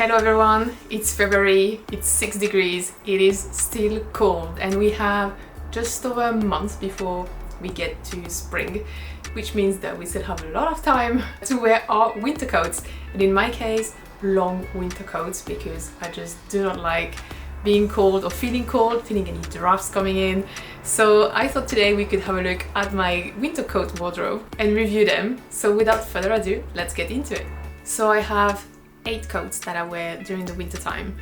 Hello everyone, it's February, it's 6 degrees, it is still cold and we have just over a month before we get to spring, which means that we still have a lot of time to wear our winter coats, and in my case long winter coats, because I just do not like being cold or feeling any drafts coming in. So I thought today we could have a look at my winter coat wardrobe and review them. So without further ado, let's get into it. So I have 8 coats that I wear during the winter time.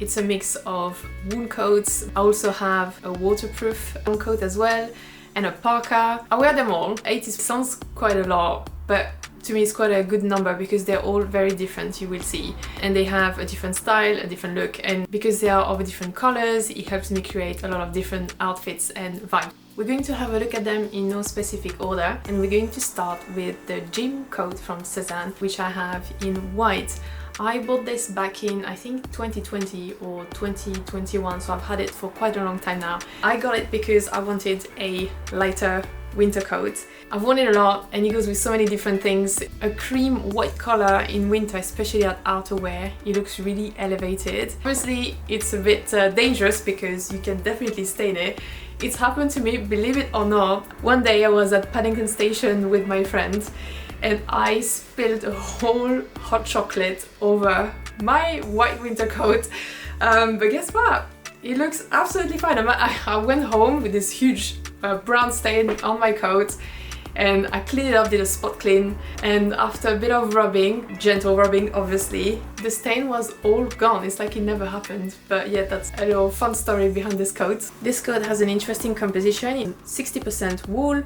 It's a mix of wool coats. I also have a waterproof coat as well and a parka. I wear them all. 8 sounds quite a lot, but to me it's quite a good number because they're all very different, you will see. And they have a different style, a different look, and because they are of different colors, it helps me create a lot of different outfits and vibes. We're going to have a look at them in no specific order, and we're going to start with the gym coat from Sézane, which I have in white. I bought this back in, I think, 2020 or 2021, so I've had it for quite a long time now. I got it because I wanted a lighter winter coat. I've worn it a lot and it goes with so many different things. A cream white color in winter, especially at outerwear, it looks really elevated. Obviously it's a bit dangerous because you can definitely stain it. It's happened to me, believe it or not. One day I was at Paddington Station with my friends and I spilled a whole hot chocolate over my white winter coat, but guess what? It looks absolutely fine. I went home with this huge brown stain on my coat and I cleaned it up, did a spot clean, and after a bit of rubbing, gentle rubbing obviously, the stain was all gone. It's like it never happened. But yeah, that's a little fun story behind this coat. This coat has an interesting composition, 60% wool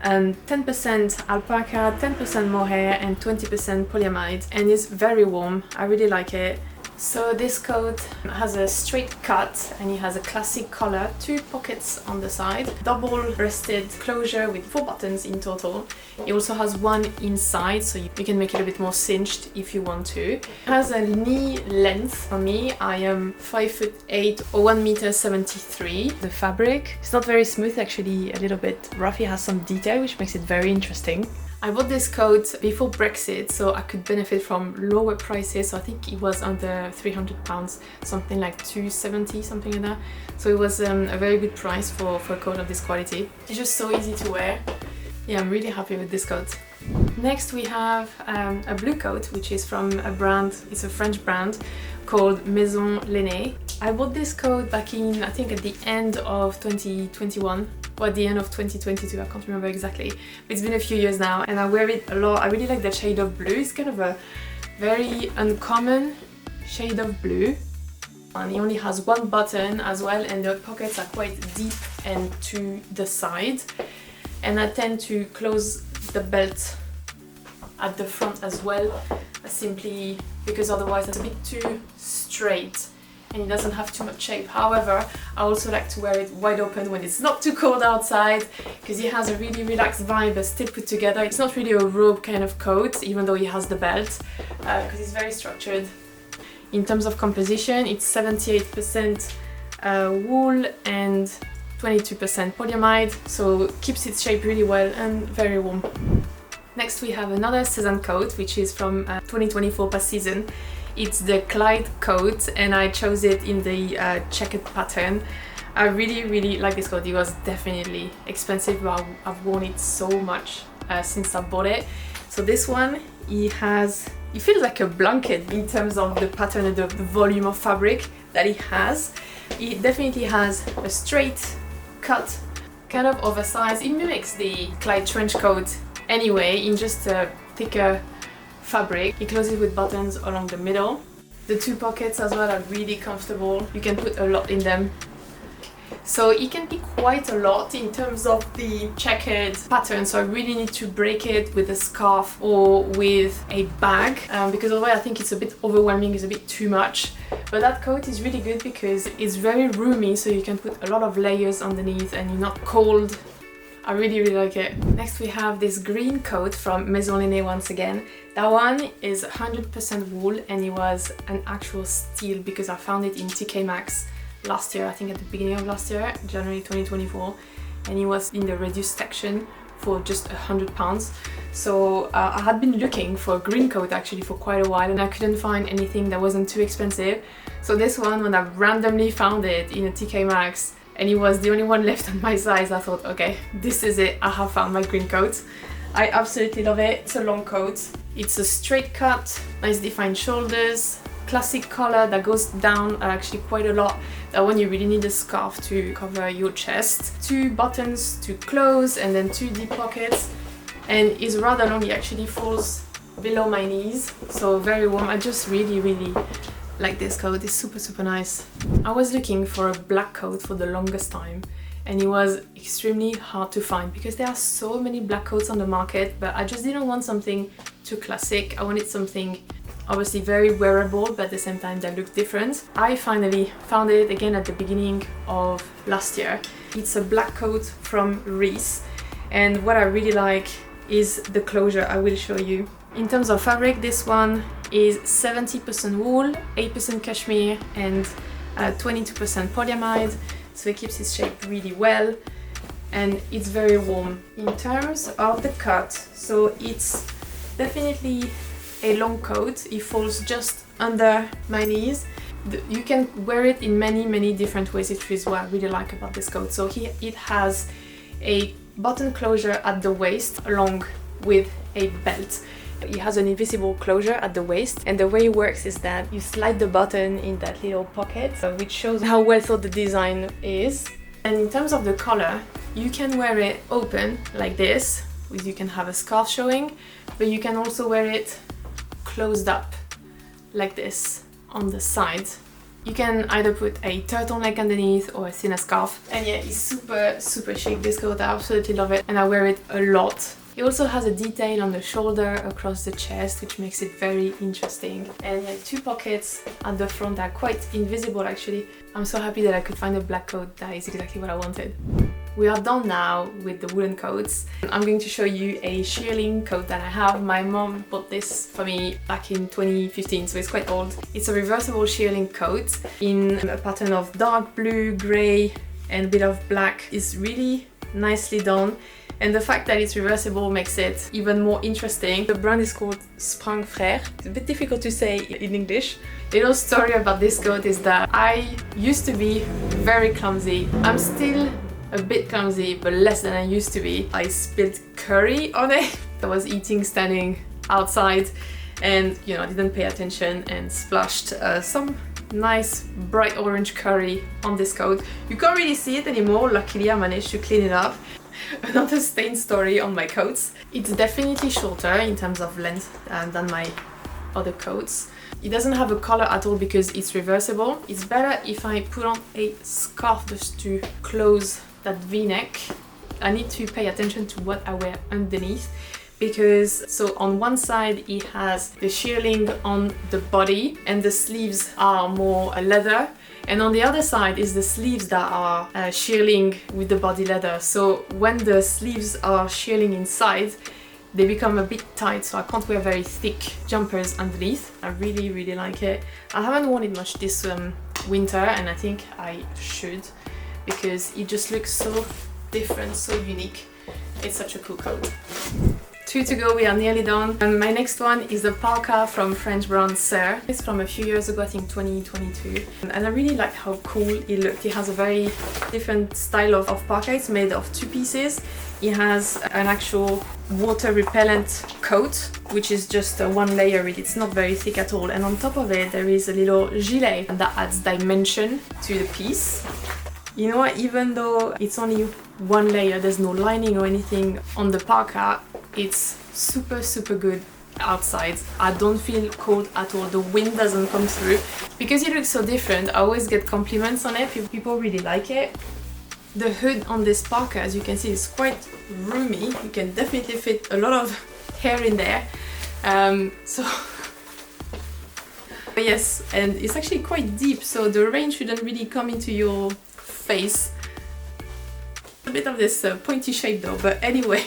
and 10% alpaca, 10% mohair and 20% polyamide, and it's very warm. I really like it. So this coat has a straight cut and it has a classic collar, 2 pockets on the side, double-breasted closure with 4 buttons in total. It also has one inside, so you can make it a bit more cinched if you want to. It has a knee length. For me, I am 5'8" or 1m73. The fabric is not very smooth, actually a little bit rough. It has some detail which makes it very interesting. I bought this coat before Brexit, so I could benefit from lower prices. So I think it was under £300, something like 270, something like that. So it was a very good price for a coat of this quality. It's just so easy to wear. Yeah, I'm really happy with this coat. Next we have a blue coat, which is from a brand, it's a French brand called Maison Lener. I bought this coat back in, I think at the end of 2021. Or at the end of 2022, I can't remember exactly. But it's been a few years now and I wear it a lot. I really like that shade of blue. It's kind of a very uncommon shade of blue. And it only has 1 button as well, and the pockets are quite deep and to the side. And I tend to close the belt at the front as well, simply because otherwise it's a bit too straight and it doesn't have too much shape. However, I also like to wear it wide open when it's not too cold outside, because it has a really relaxed vibe but still put together. It's not really a robe kind of coat, even though it has the belt, because it's very structured. In terms of composition, it's 78% wool and 22% polyamide, so it keeps its shape really well and very warm. Next we have another Sézane coat, which is from 2024 past season. It's the Clyde coat and I chose it in the checkered pattern. I really like this coat. It was definitely expensive, but I've worn it so much since I bought it. So this one, it feels like a blanket in terms of the pattern and the volume of fabric that it has. It definitely has a straight cut, kind of oversized. It mimics the Clyde trench coat anyway, in just a thicker fabric. It closes with buttons along the middle. The 2 pockets as well are really comfortable. You can put a lot in them. So it can be quite a lot in terms of the checkered pattern, so I really need to break it with a scarf or with a bag, because otherwise I think it's a bit overwhelming, it's a bit too much. But that coat is really good because it's very roomy, so you can put a lot of layers underneath and you're not cold. I really like it. Next we have this green coat from Maison Lener once again. That one is 100% wool and it was an actual steal because I found it in TK Maxx last year, I think at the beginning of last year, January 2024, and it was in the reduced section for just £100. So I had been looking for a green coat actually for quite a while, and I couldn't find anything that wasn't too expensive. So this one, when I randomly found it in a TK Maxx and it was the only one left on my size, I thought, okay, this is it, I have found my green coat. I absolutely love it. It's a long coat. It's a straight cut, nice defined shoulders, classic collar that goes down actually quite a lot, that when you really need a scarf to cover your chest. 2 buttons to close and then 2 deep pockets, and is rather long. It actually falls below my knees, so very warm. I just really like this coat. It's super nice. I was looking for a black coat for the longest time, and it was extremely hard to find because there are so many black coats on the market, but I just didn't want something too classic. I wanted something obviously very wearable, but at the same time that looked different. I finally found it again at the beginning of last year. It's a black coat from Reiss, and what I really like is the closure. I will show you. In terms of fabric, this one is 70% wool, 8% cashmere and 22% polyamide, so it keeps its shape really well, and it's very warm. In terms of the cut, so it's definitely a long coat. It falls just under my knees. You can wear it in many different ways, which is what I really like about this coat. So here it has a button closure at the waist along with a belt. It has an invisible closure at the waist, and the way it works is that you slide the button in that little pocket, which shows how well thought the design is. And in terms of the collar, you can wear it open like this, which you can have a scarf showing, but you can also wear it closed up like this on the side. You can either put a turtleneck underneath or a thinner scarf. And yeah, it's super chic, this coat. I absolutely love it and I wear it a lot. It also has a detail on the shoulder across the chest, which makes it very interesting. And yeah, 2 pockets at the front that are quite invisible actually. I'm so happy that I could find a black coat that is exactly what I wanted. We are done now with the woolen coats. I'm going to show you a Shearling coat that I have. My mom bought this for me back in 2015, so it's quite old. It's a reversible Shearling coat in a pattern of dark blue, grey and a bit of black. It's really nicely done. And the fact that it's reversible makes it even more interesting. The brand is called Sprung Freres. It's a bit difficult to say in English. The little story about this coat is that I used to be very clumsy. I'm still a bit clumsy, but less than I used to be. I spilled curry on it. I was eating standing outside and I didn't pay attention and splashed some nice bright orange curry on this coat. You can't really see it anymore. Luckily I managed to clean it up. Another stain story on my coats. It's definitely shorter in terms of length than my other coats. It doesn't have a collar at all because it's reversible. It's better if I put on a scarf just to close that v-neck. I need to pay attention to what I wear underneath, because so on one side it has the shearling on the body and the sleeves are more leather, and on the other side is the sleeves that are shearling with the body leather. So when the sleeves are shearling inside, they become a bit tight, so I can't wear very thick jumpers underneath. I really like it. I haven't worn it much this winter, and I think I should, because it just looks so different, so unique. It's such a cool coat. 2 to go, we are nearly done. And my next one is the Parka from French brand Soeur. It's from a few years ago, I think 2022. And I really like how cool it looked. It has a very different style of parka. It's made of 2 pieces. It has an actual water repellent coat, which is just one layer. It's not very thick at all. And on top of it, there is a little gilet that adds dimension to the piece. You know what, even though it's only one layer, there's no lining or anything on the parka, it's super good outside. I don't feel cold at all. The wind doesn't come through. Because it looks so different, I always get compliments on it. People really like it. The hood on this parka, as you can see, is quite roomy. You can definitely fit a lot of hair in there. But yes, and it's actually quite deep, so the rain shouldn't really come into your face. A bit of this pointy shape though, but anyway.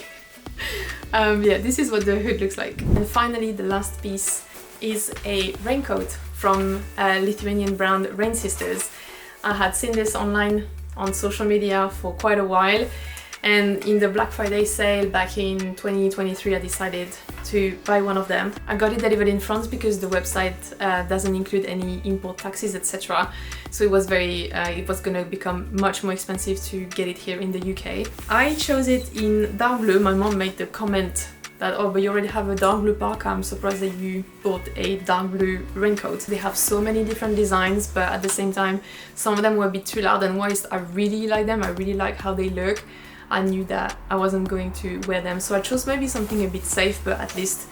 Yeah, this is what the hood looks like. And finally, the last piece is a raincoat from Lithuanian brand RainSisters. I had seen this online on social media for quite a while, and in the Black Friday sale back in 2023 I decided to buy one of them. I got it delivered in France because the website doesn't include any import taxes, etc. So it was gonna become much more expensive to get it here in the UK. I chose it in dark blue. My mom made the comment that, oh, but you already have a dark blue parka, I'm surprised that you bought a dark blue raincoat. They have so many different designs, but at the same time some of them were a bit too loud, and whilst I really like them, I really like how they look, I knew that I wasn't going to wear them, so I chose maybe something a bit safe, but at least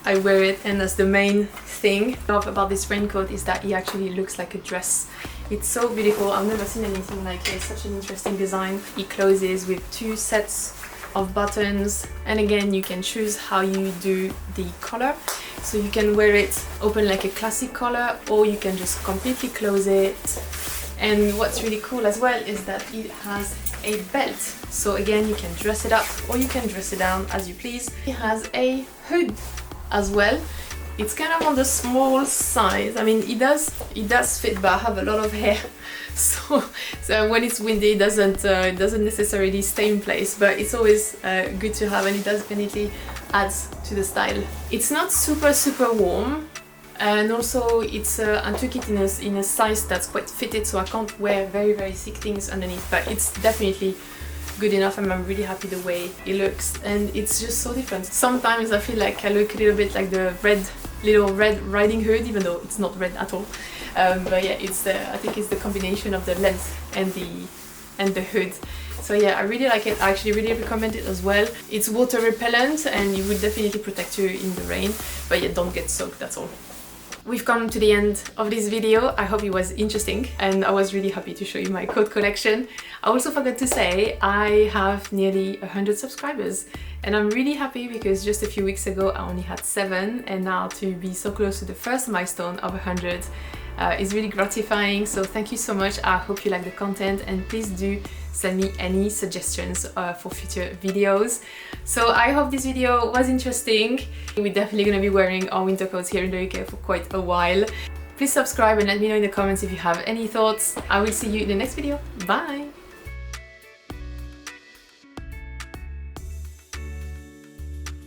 I wear it, and that's the main thing I love about this raincoat, is that it actually looks like a dress. It's so beautiful. I've never seen anything like it. It's such an interesting design. It closes with 2 sets of buttons, and again you can choose how you do the collar, so you can wear it open like a classic collar, or you can just completely close it. And what's really cool as well is that it has a belt, so again you can dress it up or you can dress it down as you please. It has a hood as well. It's kind of on the small size. I mean, it does fit, but I have a lot of hair, so when it's windy it doesn't necessarily stay in place, but it's always good to have, and it definitely adds to the style. It's not super warm, and also I took it in a size that's quite fitted, so I can't wear very thick things underneath, but it's definitely good enough, and I'm really happy the way it looks, and it's just so different. Sometimes I feel like I look a little bit like the little red riding hood, even though it's not red at all. But yeah, I think it's the combination of the length and the hood. So yeah, I really like it. I actually really recommend it as well. It's water repellent and it will definitely protect you in the rain, but yeah, don't get soaked, that's all. We've come to the end of this video. I hope it was interesting, and I was really happy to show you my coat collection. I also forgot to say I have nearly 100 subscribers, and I'm really happy because just a few weeks ago I only had 7, and now to be so close to the first milestone of 100 is really gratifying. So thank you so much. I hope you like the content, and please do send me any suggestions for future videos. So I hope this video was interesting. We're definitely going to be wearing our winter coats here in the UK for quite a while. Please subscribe and let me know in the comments if you have any thoughts. I will see you in the next video. Bye!